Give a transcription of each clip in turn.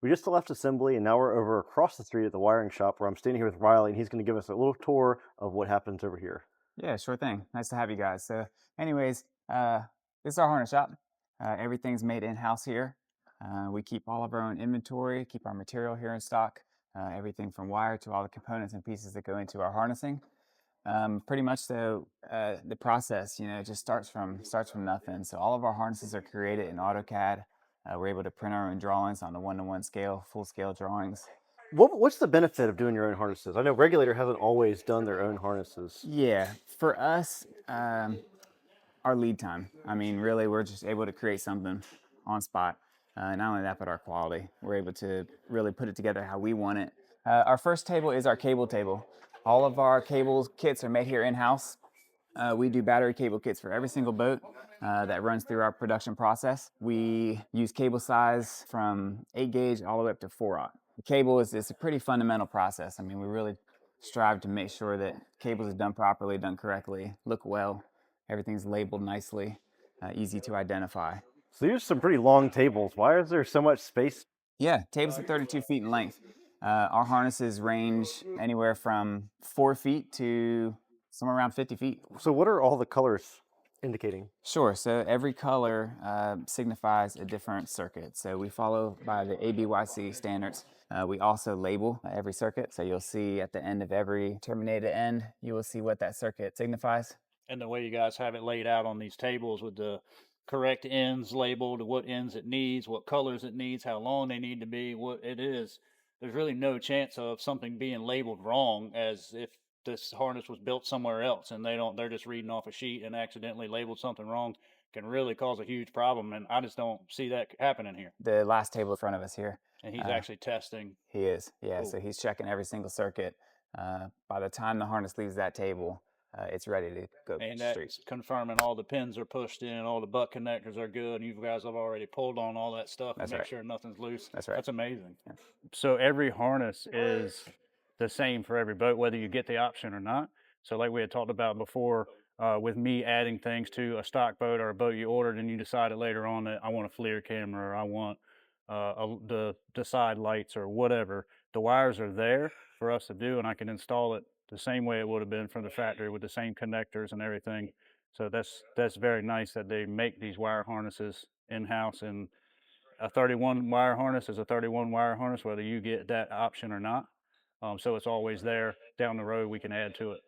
We just left assembly and now we're over across the street at the wiring shop where I'm standing here with Riley and he's going to give us a little tour of what happens over here. Yeah, sure thing. Nice to have you guys. So, anyways, this is our harness shop. Everything's made in-house here. We keep all of our own inventory, keep our material here in stock, everything from wire to all the components and pieces that go into our harnessing. Pretty much so, the process, just starts from nothing. So all of our harnesses are created in AutoCAD. We're able to print our own drawings on the one-to-one scale, full scale drawings. What's the benefit of doing your own harnesses? I know Regulator hasn't always done their own harnesses. Yeah, for us, our lead time. I mean, really, we're just able to create something on spot. Not only that, but our quality. We're able to really put it together how we want it. Our first table is our cable table. All of our cable kits are made here in-house. We do battery cable kits for every single boat that runs through our production process. We use cable size from 8 gauge all the way up to 4/0. The cable is a pretty fundamental process. I mean, we really strive to make sure that cables are done properly, done correctly, look well, everything's labeled nicely, easy to identify. So these are some pretty long tables. Why is there so much space? Yeah, tables are 32 feet in length. Our harnesses range anywhere from 4 feet to somewhere around 50 feet. So what are all the colors indicating? Sure. So every color signifies a different circuit. So we follow by the ABYC standards. We also label every circuit. So you'll see at the end of every terminated end, you will see what that circuit signifies. And the way you guys have it laid out on these tables with the correct ends labeled, what ends it needs, what colors it needs, how long they need to be, what it is, there's really no chance of something being labeled wrong as if this harness was built somewhere else and they're just reading off a sheet and accidentally labeled something wrong can really cause a huge problem. And I just don't see that happening here. The last table in front of us here, And he's uh, actually testing. he is. Yeah. Cool. So he's checking every single circuit. By the time the harness leaves that table, it's ready to go And straight. that's confirming all the pins are pushed in, all the butt connectors are good, and you guys have already pulled on all that stuff and That's make right. sure nothing's loose. That's right. That's amazing. Yeah. So every harness is the same for every boat, whether you get the option or not. So like we had talked about before, with me adding things to a stock boat or a boat you ordered, and you decided later on that I want a FLIR camera or I want the side lights or whatever, the wires are there for us to do, and I can install it the same way it would have been from the factory with the same connectors and everything. So that's very nice that they make these wire harnesses in house, and a 31 wire harness is a 31 wire harness, whether you get that option or not. So it's always there down the road. We can add to it.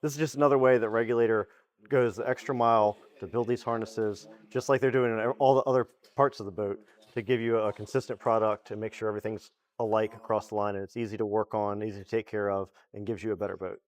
This is just another way that Regulator goes the extra mile to build these harnesses, just like they're doing in all the other parts of the boat, to give you a consistent product and make sure everything's alike across the line and it's easy to work on, easy to take care of, and gives you a better boat.